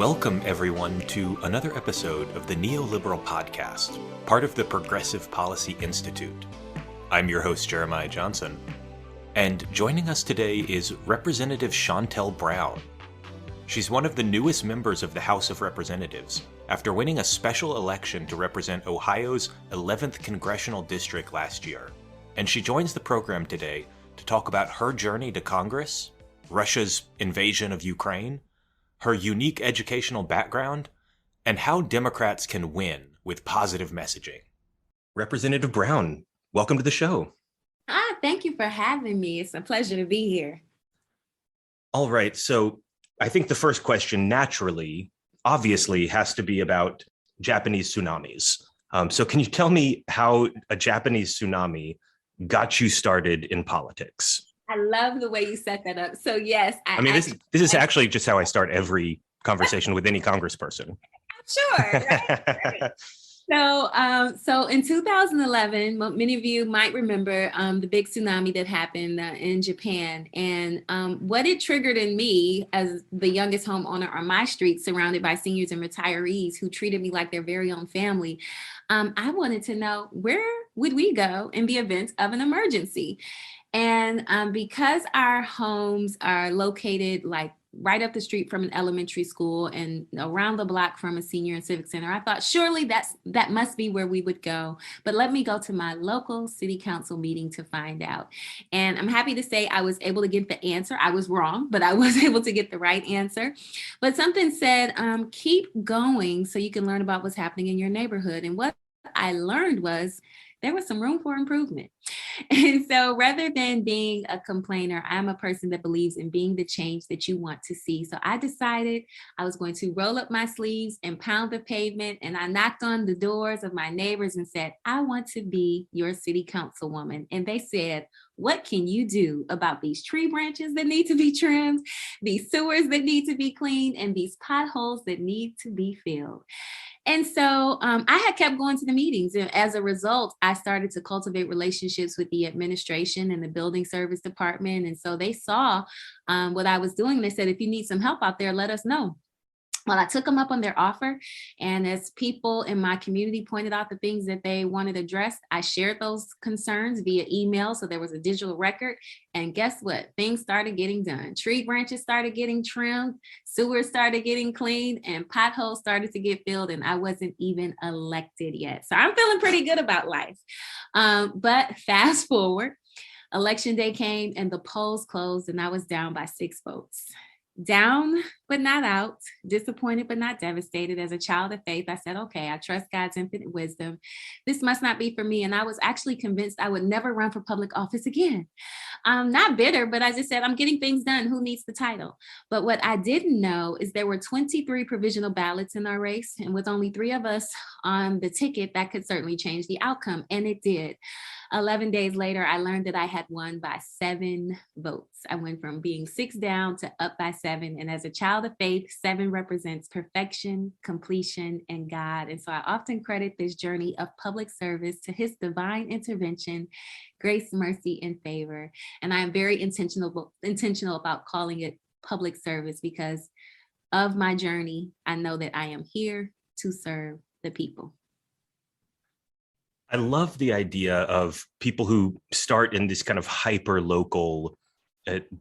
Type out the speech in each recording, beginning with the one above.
Welcome, everyone, to another episode of the Neoliberal Podcast, part of the Progressive Policy Institute. I'm your host, Jeremiah Johnson, and joining us today is Representative Shontel Brown. She's one of the newest members of the House of Representatives after winning a special election to represent Ohio's 11th Congressional District last year. And she joins the program today to talk about her journey to Congress, Russia's invasion of Ukraine, her unique educational background, and how Democrats can win with positive messaging. Representative Brown, welcome to the show. Thank you for having me. It's a pleasure to be here. All right, so I think the first question naturally, obviously, has to be about Japanese tsunamis. So can you tell me how a Japanese tsunami got you started in politics? I love the way you set that up. So yes, this is actually just how I start every conversation with any congressperson. Sure. Right? So in 2011, many of you might remember the big tsunami that happened in Japan. And what it triggered in me as the youngest homeowner on my street, surrounded by seniors and retirees who treated me like their very own family, I wanted to know, where would we go in the event of an emergency? And because our homes are located like right up the street from an elementary school and around the block from a senior and civic center, I thought surely that must be where we would go. But let me go to my local city council meeting to find out. And I'm happy to say I was able to get the answer. I was wrong, but I was able to get the right answer. But something said, keep going so you can learn about what's happening in your neighborhood. And what I learned was there was some room for improvement. And so rather than being a complainer, I'm a person that believes in being the change that you want to see. So I decided I was going to roll up my sleeves and pound the pavement. And I knocked on the doors of my neighbors and said, I want to be your city councilwoman. And they said, what can you do about these tree branches that need to be trimmed, these sewers that need to be cleaned, and these potholes that need to be filled? And so I had kept going to the meetings. And as a result, I started to cultivate relationships with the administration and the building service department. And so they saw what I was doing. They said, if you need some help out there, let us know. Well, I took them up on their offer. And as people in my community pointed out the things that they wanted addressed, I shared those concerns via email. So there was a digital record. And guess what? Things started getting done. Tree branches started getting trimmed, sewers started getting cleaned, and potholes started to get filled. And I wasn't even elected yet. So I'm feeling pretty good about life. But fast forward, election day came and the polls closed and I was down by 6 votes. Down, but not out, disappointed, but not devastated. As a child of faith, I said, okay, I trust God's infinite wisdom. This must not be for me. And I was actually convinced I would never run for public office again. I'm not bitter, but I just said, I'm getting things done. Who needs the title? But what I didn't know is there were 23 provisional ballots in our race. And with only 3 of us on the ticket, that could certainly change the outcome. And it did. 11 days later, I learned that I had won by 7 votes. I went from being 6 down to up by 7. And as a child of faith, 7 represents perfection, completion, and God. And so I often credit this journey of public service to his divine intervention, grace, mercy, and favor. And I am very intentional about calling it public service because of my journey. I know that I am here to serve the people. I love the idea of people who start in this kind of hyper-local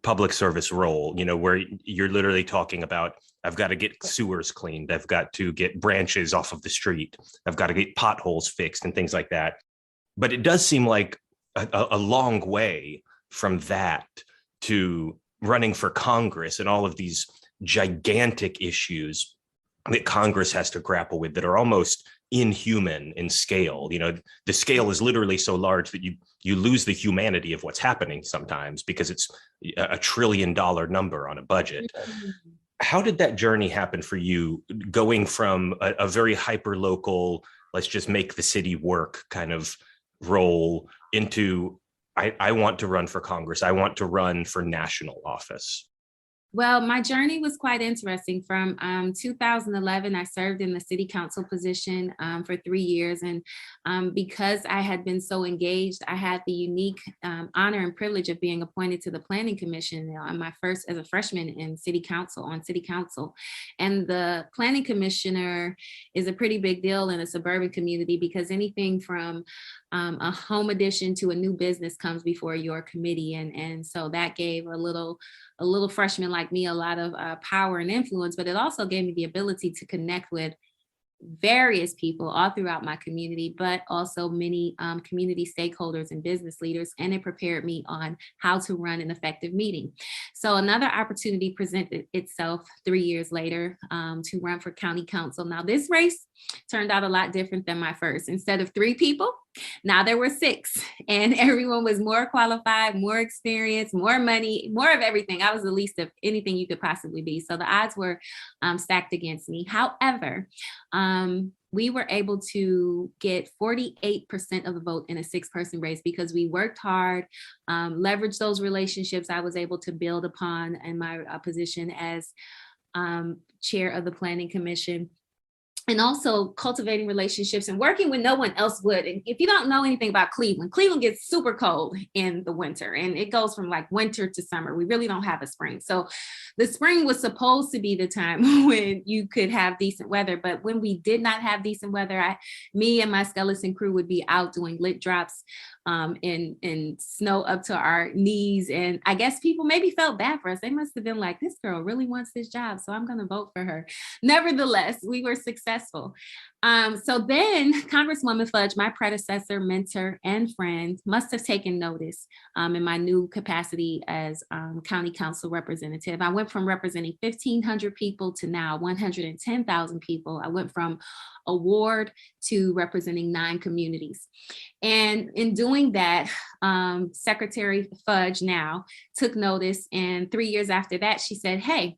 public service role, where you're literally talking about, I've got to get sewers cleaned, I've got to get branches off of the street, I've got to get potholes fixed and things like that. But it does seem like a long way from that to running for Congress and all of these gigantic issues that Congress has to grapple with that are almost inhuman in scale. The scale is literally so large that you lose the humanity of what's happening sometimes because it's a $1 trillion number on a budget. How did that journey happen for you, going from a very hyper local, let's just make the city work kind of role into, I want to run for Congress, I want to run for national office? Well, my journey was quite interesting. From 2011, I served in the city council position for 3 years. And because I had been so engaged, I had the unique honor and privilege of being appointed to the Planning Commission on my first as a freshman in city council. And the Planning Commissioner is a pretty big deal in a suburban community, because anything from a home addition to a new business comes before your committee. And so that gave a little freshman like me a lot of power and influence, but it also gave me the ability to connect with various people all throughout my community, but also many community stakeholders and business leaders. And it prepared me on how to run an effective meeting. So another opportunity presented itself 3 years later to run for county council. Now, this race turned out a lot different than my first. Instead of 3 people, now there were 6, and everyone was more qualified, more experienced, more money, more of everything. I was the least of anything you could possibly be. So the odds were stacked against me. However, we were able to get 48% of the vote in a 6-person race because we worked hard, leveraged those relationships I was able to build upon in my position as chair of the Planning Commission. And also cultivating relationships and working when no one else would. And if you don't know anything about Cleveland, Cleveland gets super cold in the winter, and it goes from like winter to summer. We really don't have a spring. So the spring was supposed to be the time when you could have decent weather. But when we did not have decent weather, me and my skeleton crew would be out doing lit drops in snow up to our knees. And I guess people maybe felt bad for us. They must have been like, this girl really wants this job, so I'm going to vote for her. Nevertheless, we were successful. So then Congresswoman Fudge, my predecessor, mentor, and friend, must have taken notice in my new capacity as county council representative. I went from representing 1,500 people to now 110,000 people. I went from a ward to representing 9 communities. And in doing that, Secretary Fudge now took notice. And 3 years after that, she said, hey,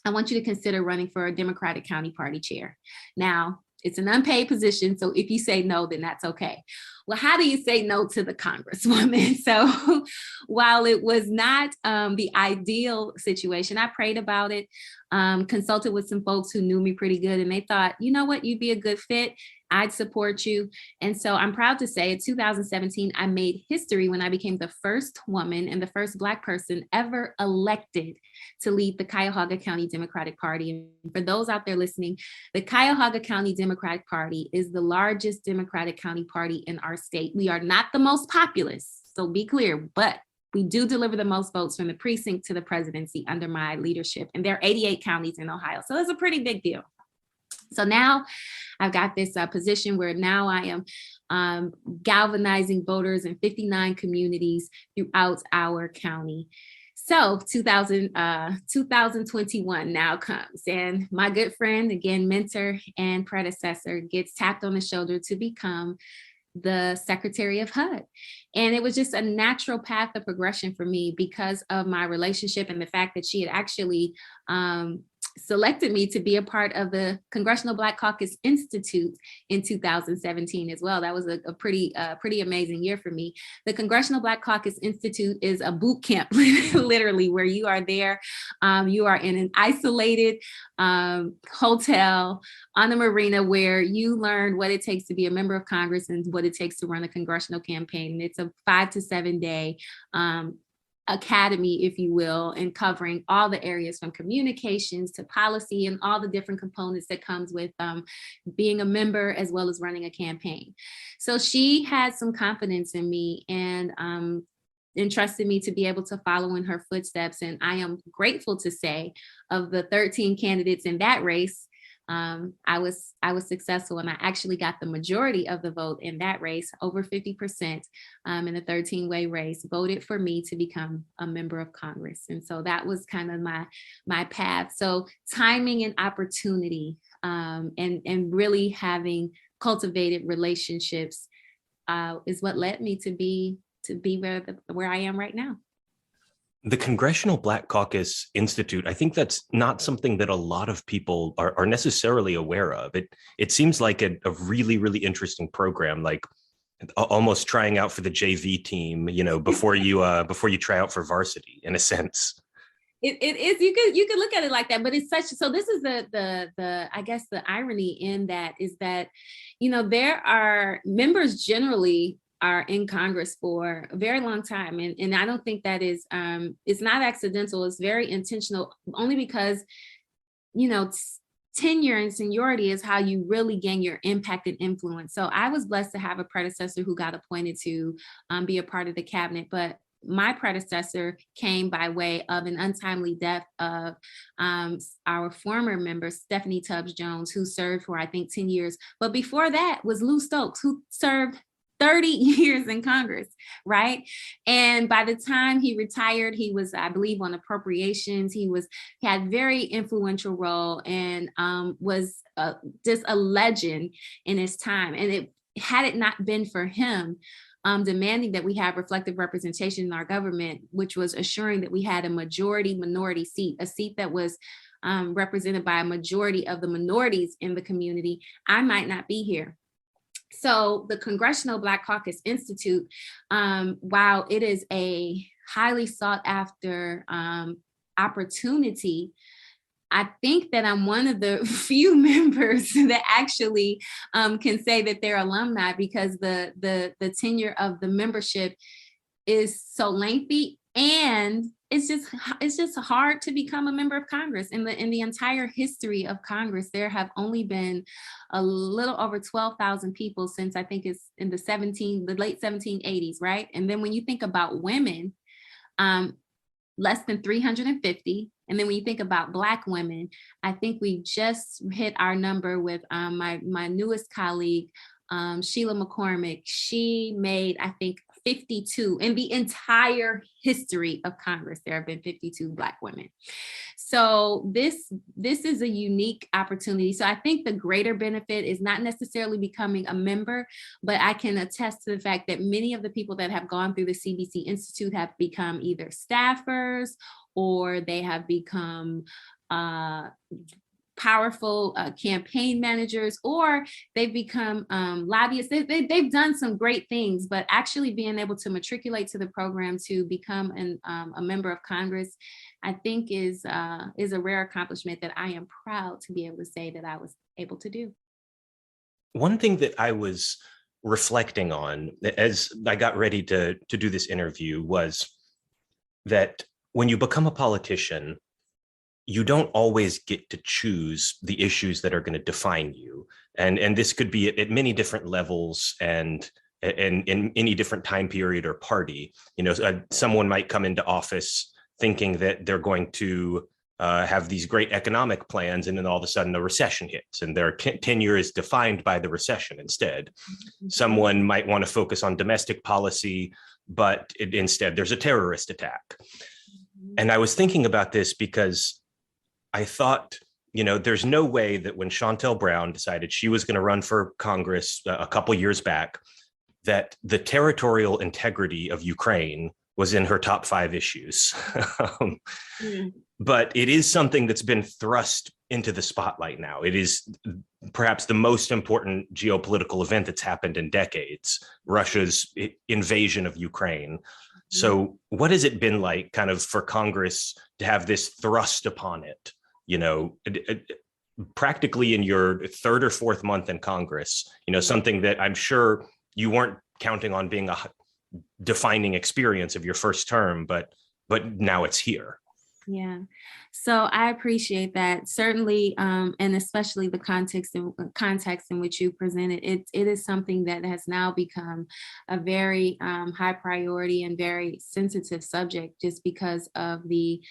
I want you to consider running for a Democratic County Party chair. Now, it's an unpaid position, so if you say no, then that's okay. Well, how do you say no to the Congresswoman? So while it was not the ideal situation, I prayed about it, consulted with some folks who knew me pretty good, and they thought, you know what, you'd be a good fit. I'd support you. And so I'm proud to say in 2017, I made history when I became the first woman and the first Black person ever elected to lead the Cuyahoga County Democratic Party. And for those out there listening, the Cuyahoga County Democratic Party is the largest Democratic county party in our state. We are not the most populous, so be clear, but we do deliver the most votes from the precinct to the presidency under my leadership. And there are 88 counties in Ohio. So it's a pretty big deal. So now I've got this position where now I am galvanizing voters in 59 communities throughout our county. So 2021 now comes, and my good friend, again, mentor and predecessor, gets tapped on the shoulder to become the Secretary of HUD. And it was just a natural path of progression for me because of my relationship and the fact that she had actually selected me to be a part of the Congressional Black Caucus Institute in 2017 as well. That was a pretty amazing year for me. The Congressional Black Caucus Institute is a boot camp, literally, where you are there. You are in an isolated hotel on the marina where you learn what it takes to be a member of Congress and what it takes to run a congressional campaign. And it's a 5 to 7 day academy, if you will, and covering all the areas from communications to policy and all the different components that comes with being a member as well as running a campaign. So she had some confidence in me and entrusted me to be able to follow in her footsteps. And I am grateful to say, of the 13 candidates in that race, I was successful, and I actually got the majority of the vote in that race. Over 50% in the 13-way race voted for me to become a member of Congress. And so that was kind of my path. So timing and opportunity and really having cultivated relationships is what led me to be where I am right now. The Congressional Black Caucus Institute, I think that's not something that a lot of people are necessarily aware of. It seems like a really, really interesting program, like almost trying out for the JV team, before you try out for varsity, in a sense. It is, you could look at it like that, but it's such, so this is the I guess the irony in that is that, there are members generally are in Congress for a very long time. And I don't think that is, it's not accidental, it's very intentional, only because, tenure and seniority is how you really gain your impact and influence. So I was blessed to have a predecessor who got appointed to be a part of the cabinet, but my predecessor came by way of an untimely death of our former member, Stephanie Tubbs Jones, who served for, I think, 10 years. But before that was Lou Stokes, who served 30 years in Congress, right? And by the time he retired, he was, I believe, on appropriations. He had very influential role and was just a legend in his time. And had it not been for him, demanding that we have reflective representation in our government, which was assuring that we had a majority minority seat, a seat that was represented by a majority of the minorities in the community, I might not be here. So the Congressional Black Caucus Institute, while it is a highly sought after opportunity, I think that I'm one of the few members that actually can say that they're alumni, because the tenure of the membership is so lengthy, and it's just hard to become a member of Congress. In the entire history of Congress, there have only been a little over 12,000 people since, I think it's in the late 1780s, right? And then when you think about women, less than 350. And then when you think about Black women, I think we just hit our number with my newest colleague, Sheila McCormick. She made, I think, 52 in the entire history of Congress. There have been 52 Black women. So this is a unique opportunity. So I think the greater benefit is not necessarily becoming a member, but I can attest to the fact that many of the people that have gone through the CBC Institute have become either staffers, or they have become powerful campaign managers, or they've become lobbyists. They've done some great things, but actually being able to matriculate to the program to become a member of Congress, I think is a rare accomplishment that I am proud to be able to say that I was able to do. One thing that I was reflecting on as I got ready to do this interview was that when you become a politician, you don't always get to choose the issues that are going to define you. And this could be at many different levels and in any different time period or party. Someone might come into office thinking that they're going to have these great economic plans, and then all of a sudden a recession hits and their tenure is defined by the recession instead. Someone might want to focus on domestic policy, but instead there's a terrorist attack. And I was thinking about this because I thought, there's no way that when Shontel Brown decided she was going to run for Congress a couple years back, that the territorial integrity of Ukraine was in her top 5 issues. But it is something that's been thrust into the spotlight now. It is perhaps the most important geopolitical event that's happened in decades, Russia's invasion of Ukraine. So what has it been like kind of for Congress to have this thrust upon it? Practically in your 3rd or 4th month in Congress, something that I'm sure you weren't counting on being a defining experience of your first term, but now it's here. Yeah. So I appreciate that. Certainly, and especially the context in which you presented, it is something that has now become a very high priority and very sensitive subject, just because of the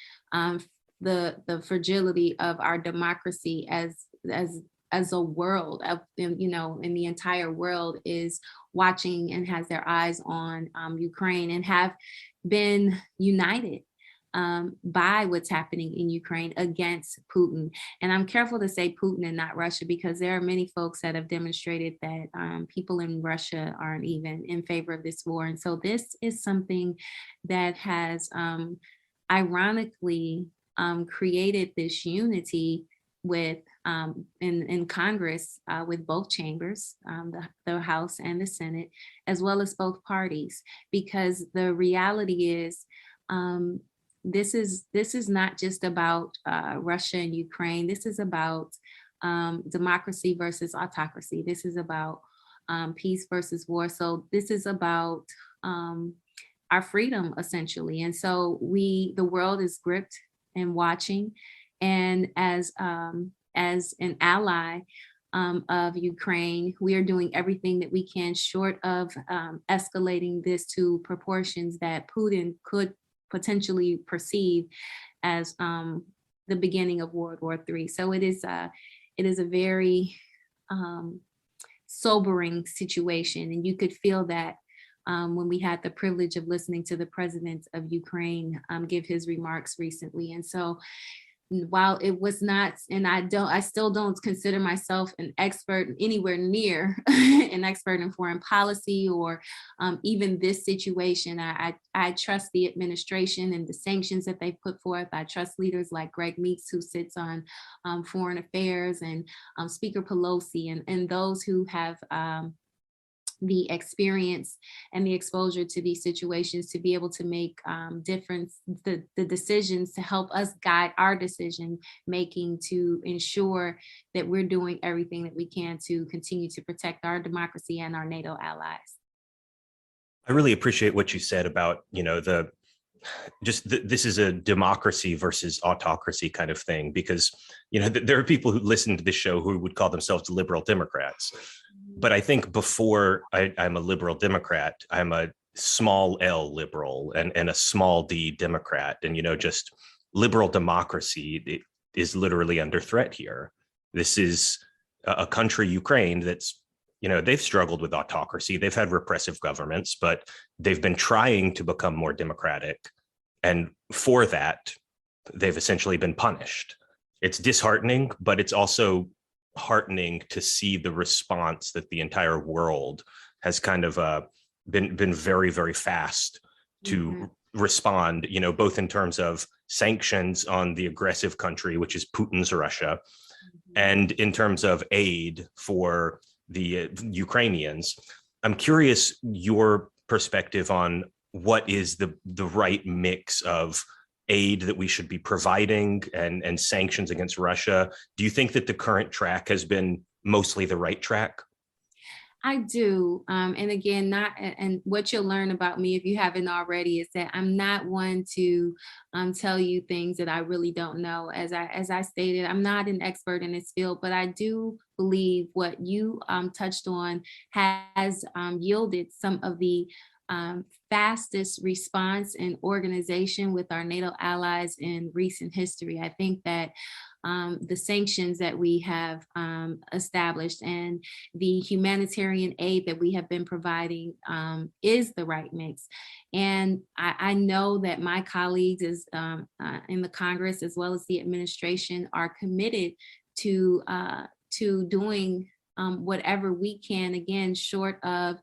fragility of our democracy as a world, and the entire world is watching and has their eyes on Ukraine, and have been united by what's happening in Ukraine against Putin. And I'm careful to say Putin and not Russia, because there are many folks that have demonstrated that people in Russia aren't even in favor of this war. And so this is something that has ironically created this unity with in Congress with both chambers, the House and the Senate, as well as both parties, because the reality is this is not just about Russia and Ukraine. This is about democracy versus autocracy. This is about peace versus war. So this is about our freedom, essentially. And so the world is gripped and watching. And as an ally of Ukraine, we are doing everything that we can, short of escalating this to proportions that Putin could potentially perceive as the beginning of World War III. So it is a very sobering situation, and you could feel that when we had the privilege of listening to the president of Ukraine give his remarks recently. And so while it was not, and I still don't consider myself an expert anywhere near an expert in foreign policy or even this situation. I trust the administration and the sanctions that they put forth. I trust leaders like Greg Meeks, who sits on foreign affairs, and Speaker Pelosi, and those who have the experience and the exposure to these situations to be able to make the decisions to help us guide our decision making, to ensure that we're doing everything that we can to continue to protect our democracy and our NATO allies. I really appreciate what you said about, this is a democracy versus autocracy kind of thing, because, there are people who listen to this show who would call themselves liberal Democrats. But I think before I'm a liberal Democrat, I'm a small L liberal and a small D Democrat. And, just liberal democracy is literally under threat here. This is a country, Ukraine, that's, they've struggled with autocracy. They've had repressive governments, but they've been trying to become more democratic. And for that, they've essentially been punished. It's disheartening, but it's also heartening to see the response that the entire world has kind of been very, very fast to respond, both in terms of sanctions on the aggressive country, which is Putin's Russia, and in terms of aid for the Ukrainians. I'm curious your perspective on what is the right mix of aid that we should be providing and sanctions against Russia. Do you think that the current track has been mostly the right track? I do. And again, and what you'll learn about me, if you haven't already, is that I'm not one to tell you things that I really don't know. As I stated, I'm not an expert in this field, but I do believe what you touched on has yielded some of the fastest response and organization with our NATO allies in recent history. I think that the sanctions that we have established and the humanitarian aid that we have been providing is the right mix. And I know that my colleagues in the Congress, as well as the administration, are committed to doing whatever we can, again, short of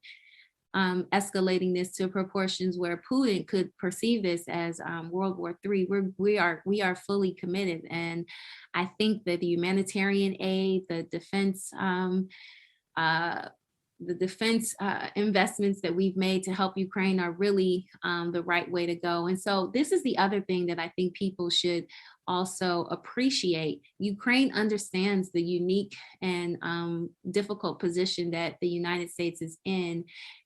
escalating this to proportions where Putin could perceive this as World War III. We are fully committed, and I think that the humanitarian aid, the defense investments that we've made to help Ukraine are really the right way to go. And so this is the other thing that I think people should also appreciate. Ukraine understands the unique and difficult position that the United States is in,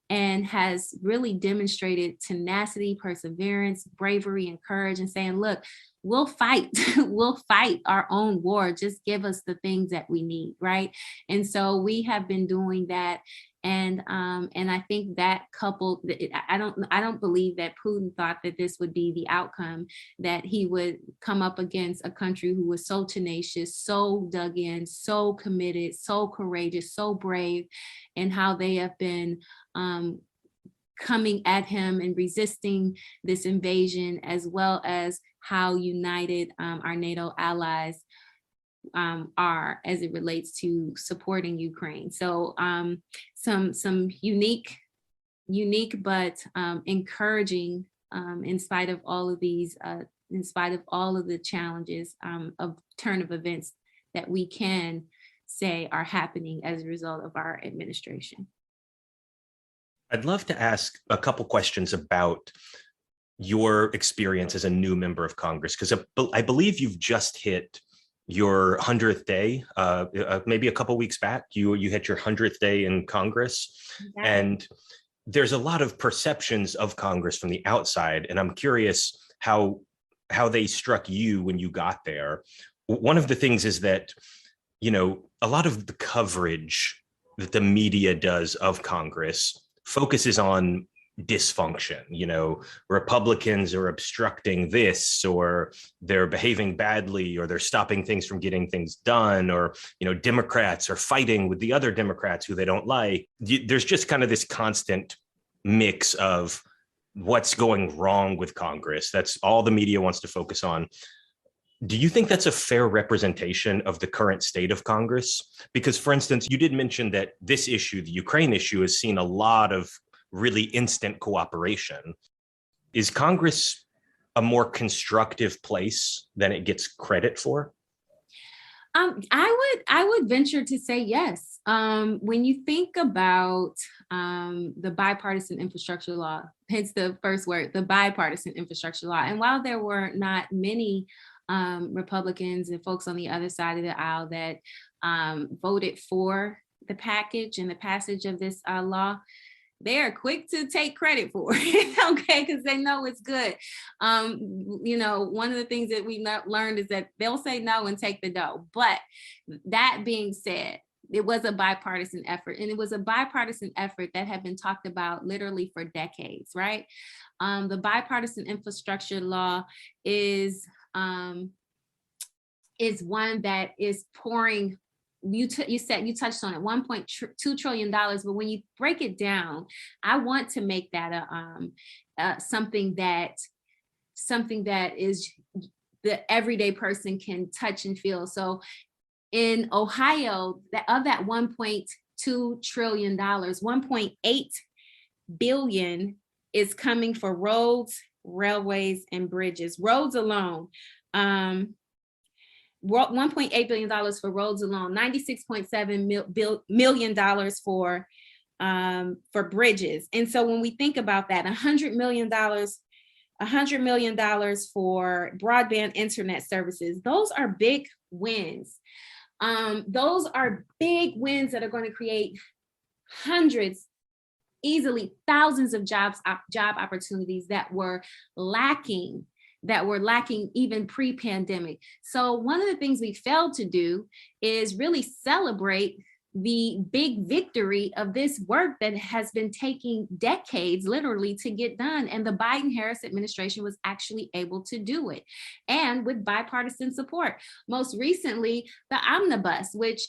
and has really demonstrated tenacity, perseverance, bravery, and courage, and saying, look, we'll fight, we'll fight our own war. Just give us the things that we need, right? And so we have been doing that. And I think that coupled, I don't believe that Putin thought that this would be the outcome, that he would come up against a country who was so tenacious, so dug in, so committed, so courageous, so brave, and how they have been coming at him and resisting this invasion, as well as how united our NATO allies are as it relates to supporting Ukraine. So some unique but encouraging in spite of all of these, in spite of all of the challenges of turn of events that we can say are happening as a result of our administration. I'd love to ask a couple questions about your experience as a new member of Congress? Because I believe you've just hit your 100th day, maybe a couple weeks back. You hit your 100th day in Congress, and there's a lot of perceptions of Congress from the outside, and I'm curious how they struck you when you got there. One of the things is that, a lot of the coverage that the media does of Congress focuses on dysfunction. Republicans are obstructing this, or they're behaving badly, or they're stopping things from getting things done, or Democrats are fighting with the other Democrats who they don't like. There's just kind of this constant mix of what's going wrong with Congress. That's all the media wants to focus on. Do you think that's a fair representation of the current state of Congress? Because, for instance, you did mention that this issue, the Ukraine issue, has seen a lot of really instant cooperation. Is Congress a more constructive place than it gets credit for? I would venture to say yes. When you think about the bipartisan infrastructure law, hence the first word, the bipartisan infrastructure law. And while there were not many Republicans and folks on the other side of the aisle that voted for the package and the passage of this law, they are quick to take credit for it, okay, because they know it's good. One of the things that we learned is that they'll say no and take the dough. But that being said, it was a bipartisan effort, and it was a bipartisan effort that had been talked about literally for decades, right? The bipartisan infrastructure law is one that is pouring. You touched on it, $1.2 trillion. But when you break it down, I want to make that something that is the everyday person can touch and feel. So in Ohio, of that $1.2 trillion, 1.8 billion is coming for roads, railways, and bridges. Roads alone. $1.8 billion for roads alone, $96.7 million for bridges. And so when we think about that, $100 million for broadband internet services, those are big wins. Those are big wins that are going to create hundreds, easily thousands of job opportunities that were lacking even pre-pandemic. So one of the things we failed to do is really celebrate the big victory of this work that has been taking decades literally to get done. And the Biden-Harris administration was actually able to do it, and with bipartisan support. Most recently, the omnibus, which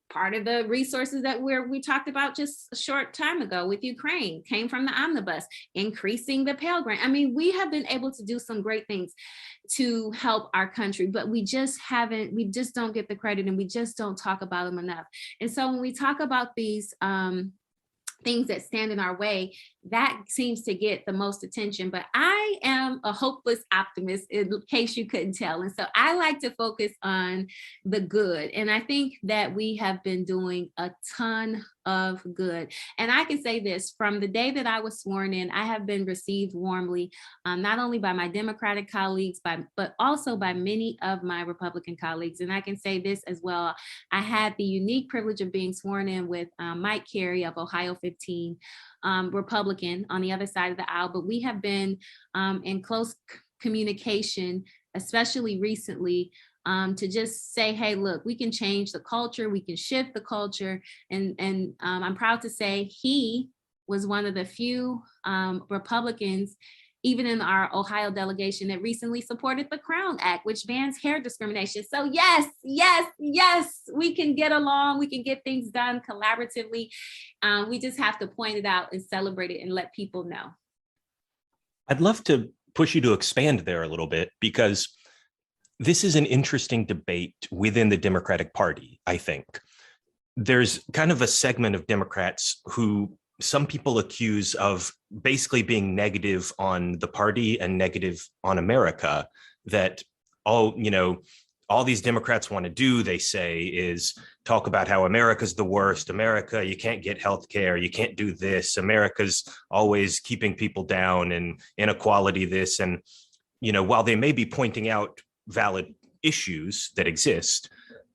part of the resources that we talked about just a short time ago with Ukraine came from the omnibus, increasing the Pell Grant. I mean, we have been able to do some great things to help our country, but we just don't get the credit, and we just don't talk about them enough. And so when we talk about these things that stand in our way, that seems to get the most attention. But I am a hopeless optimist, in case you couldn't tell. And so I like to focus on the good. And I think that we have been doing a ton of good. And I can say this, from the day that I was sworn in, I have been received warmly, not only by my Democratic colleagues, but also by many of my Republican colleagues. And I can say this as well. I had the unique privilege of being sworn in with Mike Carey of Ohio 15, Republican on the other side of the aisle, but we have been in close communication, especially recently, to just say, hey, look, we can change the culture, we can shift the culture. And I'm proud to say he was one of the few Republicans, even in our Ohio delegation, that recently supported the Crown Act, which bans hair discrimination. So yes, we can get along, we can get things done collaboratively. We just have to point it out and celebrate it and let people know. I'd love to push you to expand there a little bit, because this is an interesting debate within the Democratic Party, I think. There's kind of a segment of Democrats who some people accuse of basically being negative on the party and negative on America, that all these Democrats want to do, they say, is talk about how America's the worst. America, you can't get health care. You can't do this. America's always keeping people down, and inequality this. And, while they may be pointing out valid issues that exist,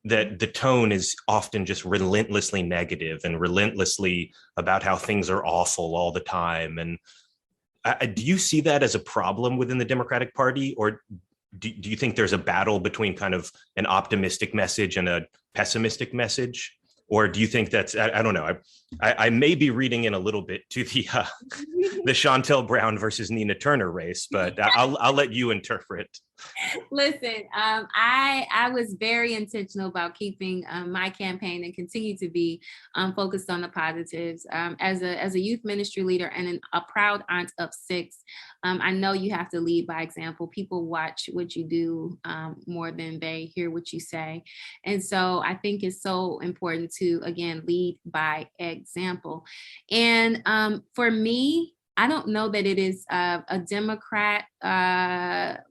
that the tone is often just relentlessly negative and relentlessly about how things are awful all the time. And do you see that as a problem within the Democratic Party, or do you think there's a battle between kind of an optimistic message and a pessimistic message? Or do you think that's, I don't know, I may be reading in a little bit to the Shontel Brown versus Nina Turner race, but I'll let you interpret. Listen, I was very intentional about keeping my campaign, and continue to be focused on the positives. As a youth ministry leader and a proud aunt of 6, I know you have to lead by example. People watch what you do more than they hear what you say. And so I think it's so important to, again, lead by example. And for me, I don't know that it is a Democrat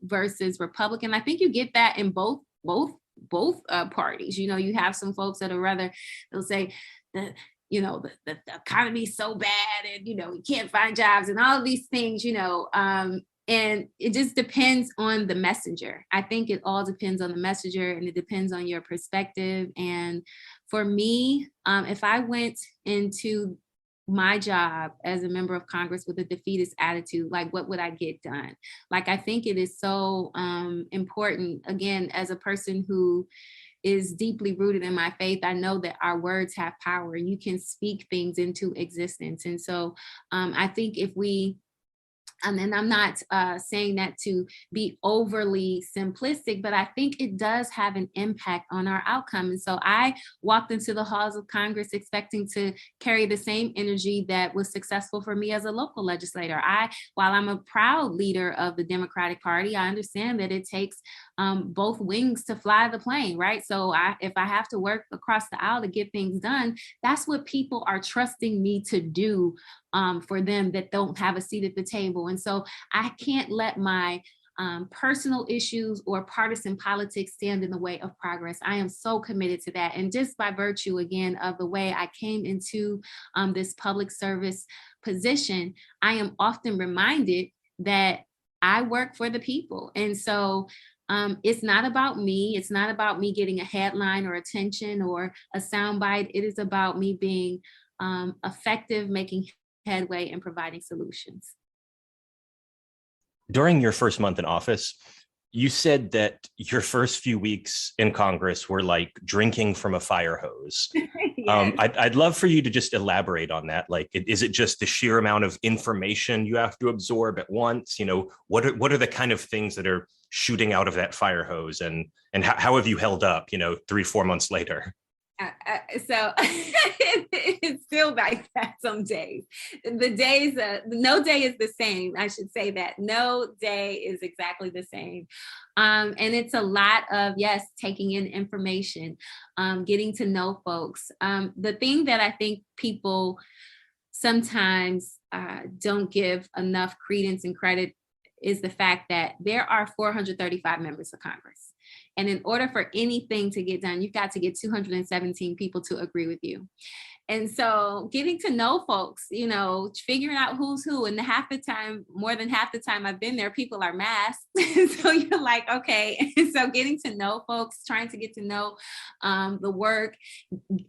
versus Republican. I think you get that in both parties. You have some folks that are they'll say the economy's so bad, and you can't find jobs and all of these things. And it just depends on the messenger. I think it all depends on the messenger, and it depends on your perspective. And for me, if I went into my job as a member of Congress with a defeatist attitude, like, what would I get done? Like, I think it is so important, again, as a person who is deeply rooted in my faith, I know that our words have power. You can speak things into existence. And so I think if we, and I'm not saying that to be overly simplistic, but I think it does have an impact on our outcome. And so I walked into the halls of Congress expecting to carry the same energy that was successful for me as a local legislator. While I'm a proud leader of the Democratic Party, I understand that it takes both wings to fly the plane, right? So if I have to work across the aisle to get things done, that's what people are trusting me to do for them that don't have a seat at the table. And so I can't let my personal issues or partisan politics stand in the way of progress. I am so committed to that. And just by virtue, again, of the way I came into this public service position, I am often reminded that I work for the people. And so it's not about me. It's not about me getting a headline or attention or a soundbite. It is about me being effective, making headway, and providing solutions. During your first month in office, you said that your first few weeks in Congress were like drinking from a fire hose. Yes. I'd love for you to just elaborate on that. Like, is it just the sheer amount of information you have to absorb at once? What are the kind of things that are shooting out of that fire hose, and how have you held up, 3-4 months later? So it's still like that some days. The days, no day is the same. I should say that. No day is exactly the same. And it's a lot of, yes, taking in information, getting to know folks. The thing that I think people sometimes don't give enough credence and credit is the fact that there are 435 members of Congress. And in order for anything to get done, you've got to get 217 people to agree with you. And so getting to know folks, figuring out who's who, and more than half the time I've been there, people are masked. So you're like, okay. And so getting to know folks, trying to get to know the work,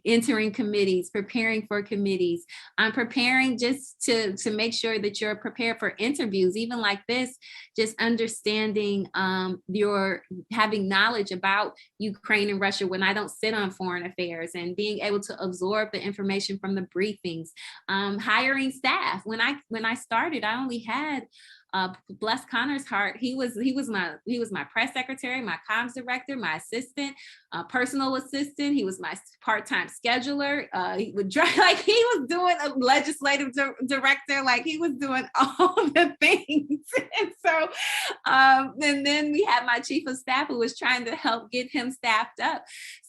entering committees, preparing for committees, preparing just to make sure that you're prepared for interviews, even like this, just understanding your having knowledge about Ukraine and Russia when I don't sit on foreign affairs, and being able to absorb the information from the briefings, hiring staff. When I started, I only had bless Connor's heart. He was my press secretary, my comms director, my assistant, personal assistant. He was my part-time scheduler. He would drive, like he was doing a legislative director, like he was doing all the things. And so, and then we had my chief of staff who was trying to help get him staffed up.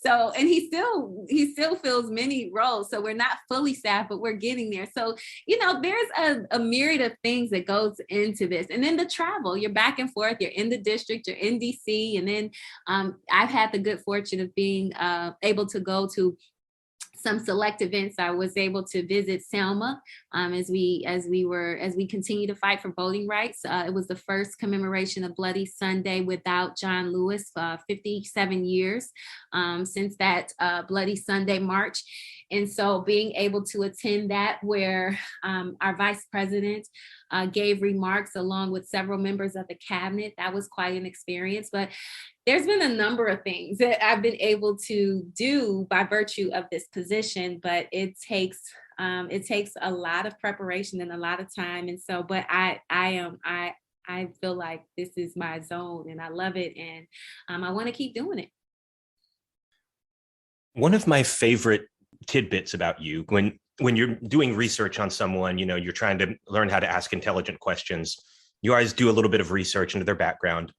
So, and he still fills many roles. So we're not fully staffed, but we're getting there. So, there's a myriad of things that goes into this. And then the travel, you're back and forth, you're in the district, you're in DC. And then I've had the good fortune of being able to go to some select events. I was able to visit Selma as we continue to fight for voting rights. It was the first commemoration of Bloody Sunday without John Lewis, 57 years since that Bloody Sunday March. And so being able to attend that, where our vice president gave remarks along with several members of the cabinet, that was quite an experience. But there's been a number of things that I've been able to do by virtue of this position, but it takes a lot of preparation and a lot of time. And so, but I feel like this is my zone and I love it, and I want to keep doing it. One of my favorite tidbits about you, when you're doing research on someone, you know, you're trying to learn how to ask intelligent questions, you always do a little bit of research into their background.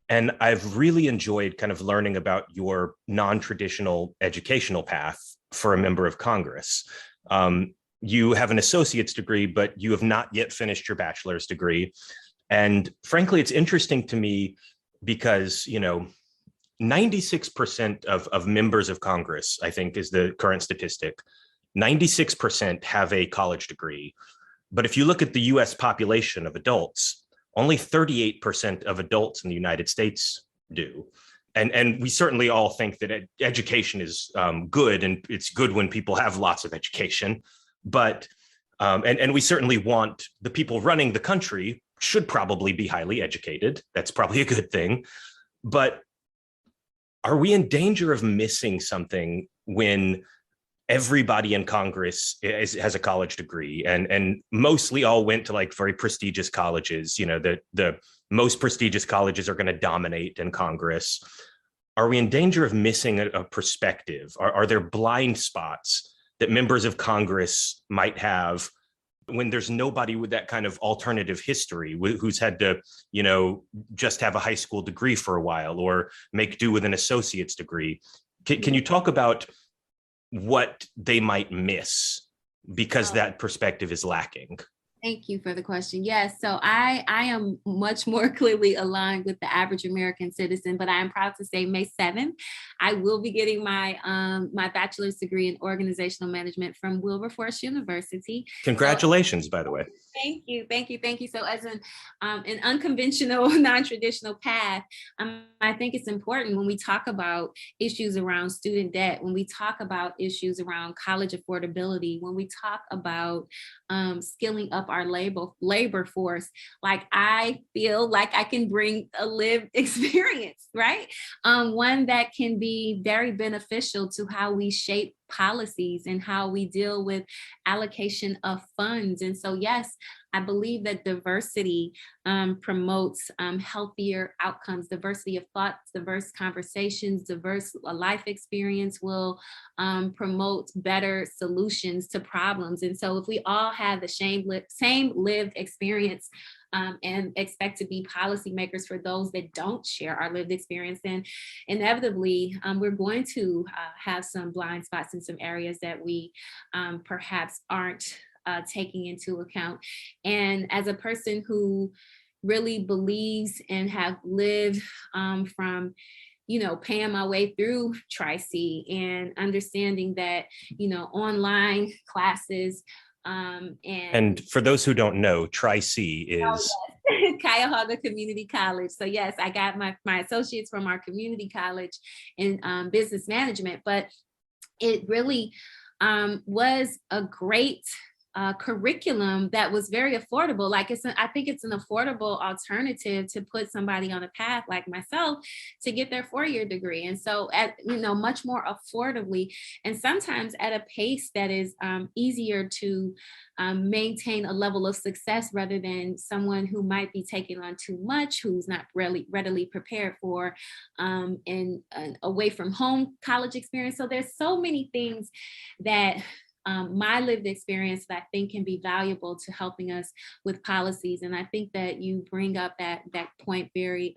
And I've really enjoyed kind of learning about your non-traditional educational path for a member of Congress. You have an associate's degree, but you have not yet finished your bachelor's degree. And frankly, it's interesting to me because, you know, 96% of members of Congress, I think is the current statistic, 96% have a college degree. But if you look at the US population of adults, only 38% of adults in the United States do. And we certainly all think that education is good, and it's good when people have lots of education. But, and we certainly want the people running the country should probably be highly educated. That's probably a good thing. But are we in danger of missing something when everybody in Congress has a college degree, and mostly all went to like very prestigious colleges? You know, the most prestigious colleges are going to dominate in Congress. Are we in danger of missing a perspective? Are there blind spots that members of Congress might have when there's nobody with that kind of alternative history, who's had to, you know, just have a high school degree for a while or make do with an associate's degree? Can you talk about what they might miss because that perspective is lacking? Thank you for the question. Yes, so I am much more clearly aligned with the average American citizen, but I am proud to say May 7th, I will be getting my my bachelor's degree in organizational management from Wilberforce University. Congratulations, by the way. Thank you. So as an unconventional, non-traditional path, I think it's important when we talk about issues around student debt, when we talk about issues around college affordability, when we talk about skilling up our labor force, like I feel like I can bring a lived experience, right? One that can be very beneficial to how we shape policies and how we deal with allocation of funds. And so, yes, I believe that diversity promotes healthier outcomes. Diversity of thoughts, diverse conversations, diverse life experience will promote better solutions to problems. And so if we all have the same lived experience and expect to be policymakers for those that don't share our lived experience, then inevitably we're going to have some blind spots in some areas that we perhaps aren't taking into account. And as a person who really believes and have lived from, you know, paying my way through Tri-C and understanding that, you know, online classes and for those who don't know, Tri-C is Cuyahoga Community College. So yes, I got my associates from our community college in business management, but it really was a great curriculum that was very affordable. Like I think it's an affordable alternative to put somebody on a path like myself to get their 4-year degree. And so at, you know, much more affordably, and sometimes at a pace that is easier to maintain a level of success rather than someone who might be taking on too much, who's not really readily prepared for an away from home college experience. So there's so many things that my lived experience that I think can be valuable to helping us with policies. And I think that you bring up that point very,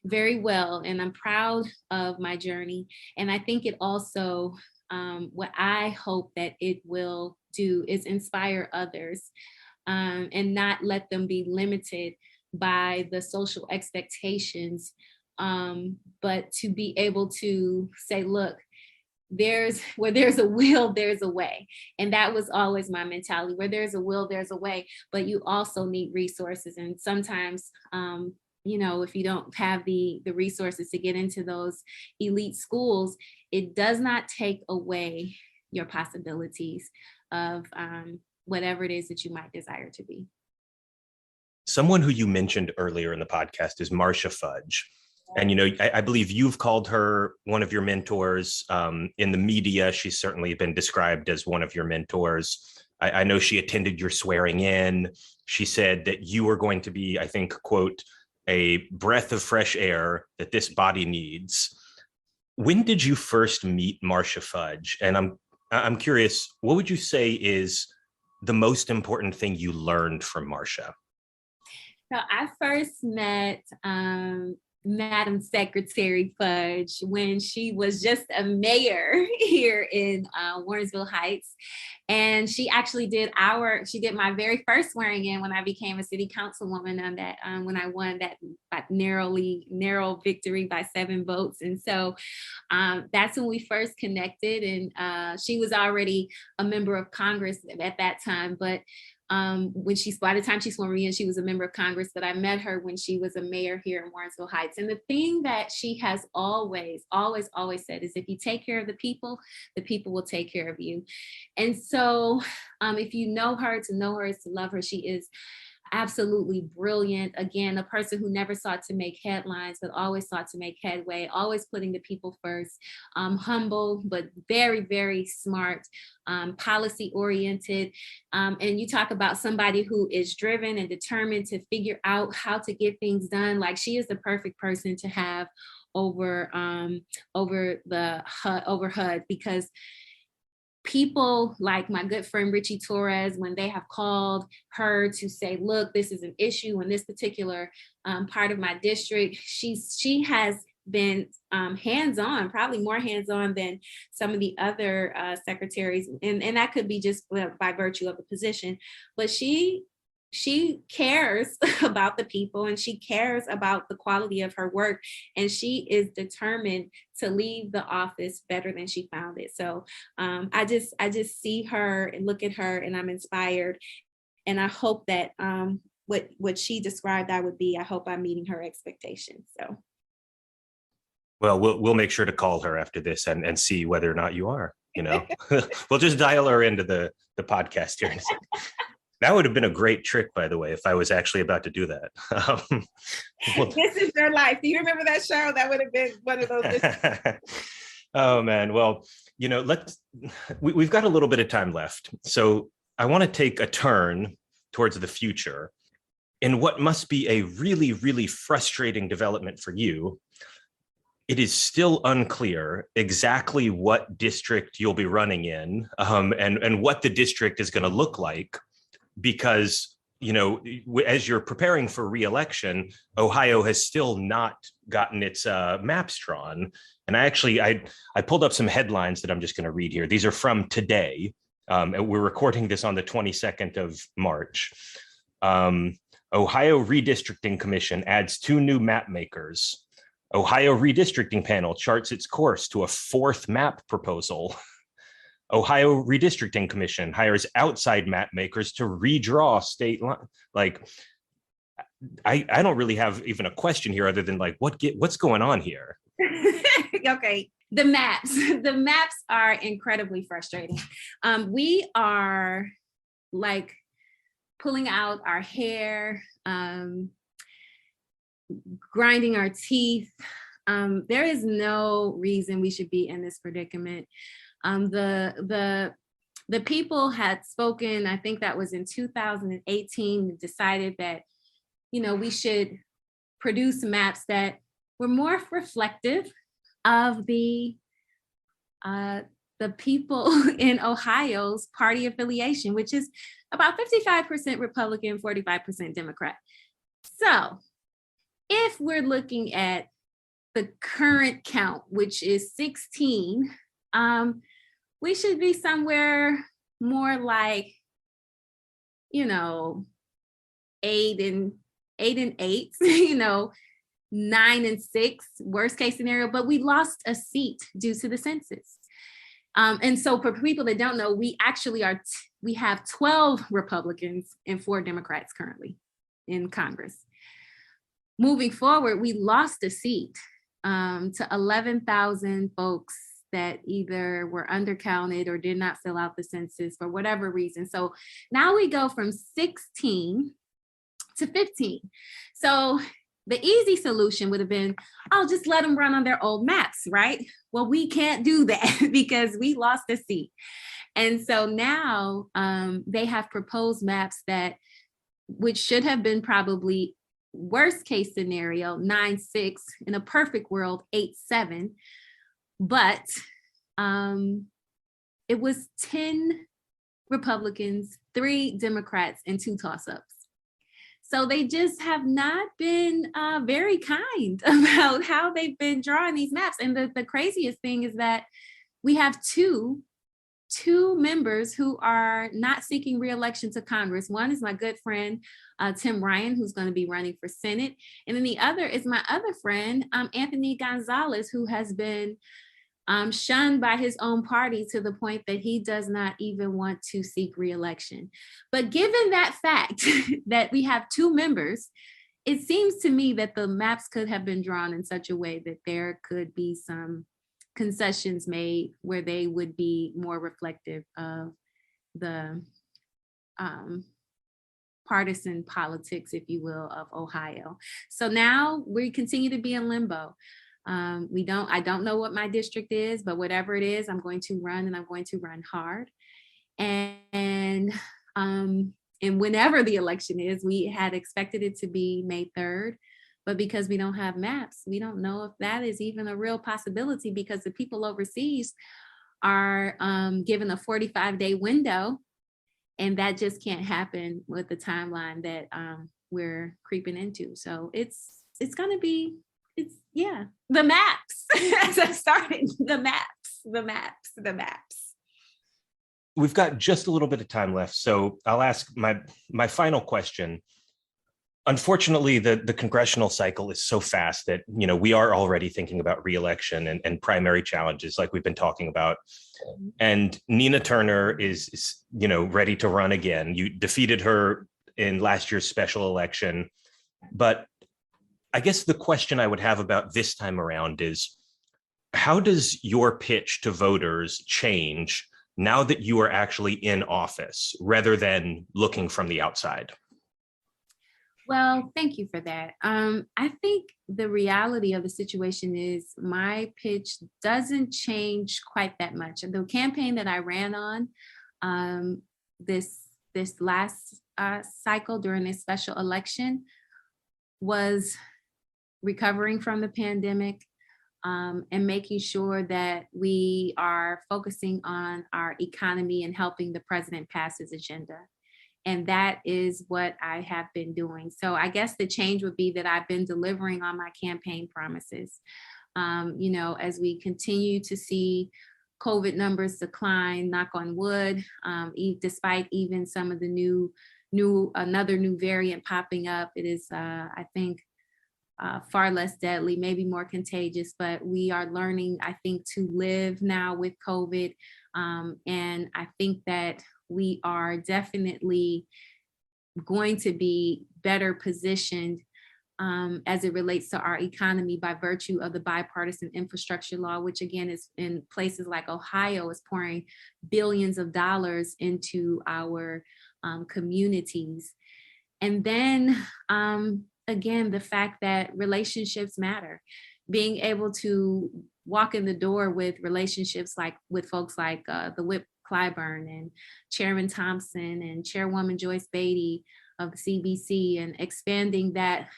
very well. And I'm proud of my journey. And I think it also, what I hope that it will do is inspire others and not let them be limited by the social expectations, but to be able to say, look, where there's a will, there's a way. And that was always my mentality. Where there's a will, there's a way, but you also need resources. And sometimes, if you don't have the resources to get into those elite schools, it does not take away your possibilities of whatever it is that you might desire to be. Someone who you mentioned earlier in the podcast is Marsha Fudge. And, I believe you've called her one of your mentors. In the media, she's certainly been described as one of your mentors. I know she attended your swearing in. She said that you were going to be, I think, quote, a breath of fresh air that this body needs. When did you first meet Marsha Fudge? And I'm curious, what would you say is the most important thing you learned from Marsha? So I first met Madam Secretary Fudge when she was just a mayor here in Warrensville Heights. And she actually did my very first swearing in when I became a city councilwoman when I won that narrow victory by 7 votes. And so that's when we first connected. And she was already a member of Congress at that time, but by the time she swore me in, she was a member of Congress, but I met her when she was a mayor here in Warrensville Heights. And the thing that she has always said is, if you take care of the people will take care of you. And so if you know her, to know her is to love her. She is absolutely brilliant. Again, a person who never sought to make headlines, but always sought to make headway, always putting the people first, humble, but very, very smart, policy oriented. And you talk about somebody who is driven and determined to figure out how to get things done. Like, she is the perfect person to have over HUD, because people like my good friend Richie Torres, when they have called her to say, look, this is an issue in this particular part of my district, she has been hands-on, probably more hands-on than some of the other secretaries. And that could be just by virtue of the position, but she cares about the people, and she cares about the quality of her work, and she is determined to leave the office better than she found it. So I just see her and look at her, and I'm inspired, and I hope that what she described I would be, I hope I'm meeting her expectations. So, well, we'll make sure to call her after this and see whether or not you are. We'll just dial her into the podcast here in a second. That would have been a great trick, by the way, if I was actually about to do that. This is Their Life. Do you remember that show? That would have been one of those. Oh, man. Well, we've got a little bit of time left. So I want to take a turn towards the future in what must be a really, really frustrating development for you. It is still unclear exactly what district you'll be running in, and what the district is going to look like. Because, as you're preparing for re-election, Ohio has still not gotten its maps drawn. And I pulled up some headlines that I'm just going to read here. These are from today. And we're recording this on the 22nd of March. Ohio Redistricting Commission adds 2 new map makers. Ohio Redistricting Panel charts its course to a 4th map proposal. Ohio Redistricting Commission hires outside map makers to redraw state line. Like, I don't really have even a question here other than what's going on here? Okay, the maps are incredibly frustrating. We are like pulling out our hair, grinding our teeth. There is no reason we should be in this predicament. The people had spoken, I think that was in 2018, decided that, we should produce maps that were more reflective of the people in Ohio's party affiliation, which is about 55% Republican, 45% Democrat. So if we're looking at the current count, which is 16, we should be somewhere more like 8 and 8, 9 and 6, worst case scenario, but we lost a seat due to the census. And so for people that don't know, we actually we have 12 Republicans and 4 Democrats currently in Congress. Moving forward, we lost a seat to 11,000 folks that either were undercounted or did not fill out the census for whatever reason. So now we go from 16 to 15. So the easy solution would have been, I'll just let them run on their old maps, right? Well, we can't do that because we lost a seat. And so now they have proposed maps which should have been probably worst case scenario, 9-6, in a perfect world, 8-7. But it was 10 Republicans, 3 Democrats, and 2 toss-ups. So they just have not been very kind about how they've been drawing these maps. And the craziest thing is that we have two members who are not seeking re-election to Congress. One is my good friend, Tim Ryan, who's going to be running for Senate. And then the other is my other friend, Anthony Gonzalez, who has been shunned by his own party to the point that he does not even want to seek re-election. But given that fact that we have 2 members, it seems to me that the maps could have been drawn in such a way that there could be some concessions made where they would be more reflective of the partisan politics, if you will, of Ohio. So now we continue to be in limbo. I don't know what my district is, but whatever it is, I'm going to run, and I'm going to run hard. And whenever the election is, we had expected it to be May 3rd, but because we don't have maps, we don't know if that is even a real possibility, because the people overseas are given a 45-day window, and that just can't happen with the timeline that we're creeping into. So it's going to be, the maps. As I started, the maps. We've got just a little bit of time left, so I'll ask my final question. Unfortunately, the congressional cycle is so fast that we are already thinking about re-election and primary challenges, like we've been talking about. And Nina Turner is ready to run again. You defeated her in last year's special election, but I guess the question I would have about this time around is, how does your pitch to voters change now that you are actually in office rather than looking from the outside? Well, thank you for that. I think the reality of the situation is my pitch doesn't change quite that much. The campaign that I ran on this last cycle during this special election was recovering from the pandemic, and making sure that we are focusing on our economy and helping the president pass his agenda. And that is what I have been doing. So I guess the change would be that I've been delivering on my campaign promises. As we continue to see COVID numbers decline, knock on wood, despite even some of the another new variant popping up, it is, I think, far less deadly, maybe more contagious, but we are learning, I think, to live now with COVID. And I think that we are definitely going to be better positioned as it relates to our economy by virtue of the bipartisan infrastructure law, which again is in places like Ohio is pouring billions of dollars into our communities. And then again, the fact that relationships matter, being able to walk in the door with relationships like with folks like the Whip Clyburn and Chairman Thompson and Chairwoman Joyce Beatty of the CBC, and expanding that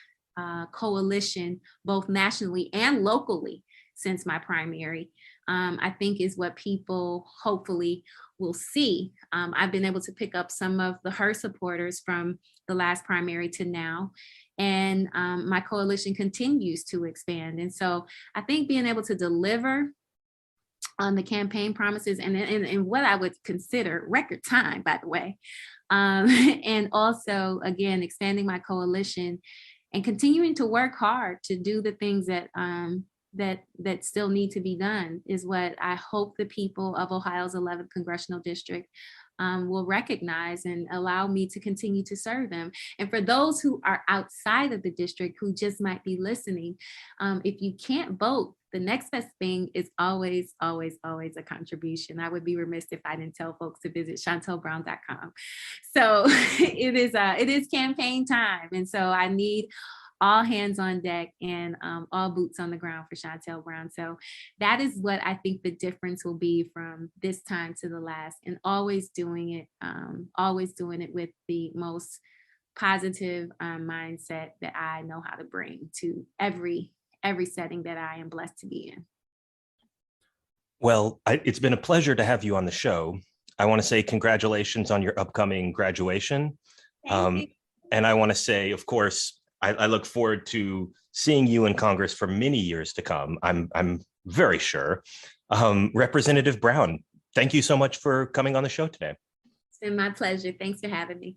coalition both nationally and locally since my primary, I think is what people hopefully will see. I've been able to pick up some of her supporters from the last primary to now, and my coalition continues to expand. And so I think being able to deliver on the campaign promises and what I would consider record time, by the way, And also, again, expanding my coalition and continuing to work hard to do the things that that still need to be done is what I hope the people of Ohio's 11th Congressional District will recognize and allow me to continue to serve them. And for those who are outside of the district who just might be listening, if you can't vote, the next best thing is always, always, always a contribution. I would be remiss if I didn't tell folks to visit chantelbrown.com. So it is campaign time. And so I need all hands on deck and all boots on the ground for Shontel Brown. So that is what I think the difference will be from this time to the last, and always doing it with the most positive mindset that I know how to bring to every setting that I am blessed to be in. Well, it's been a pleasure to have you on the show. I want to say congratulations on your upcoming graduation. And I want to say, of course, I look forward to seeing you in Congress for many years to come. I'm very sure. Representative Brown, thank you so much for coming on the show today. It's been my pleasure. Thanks for having me.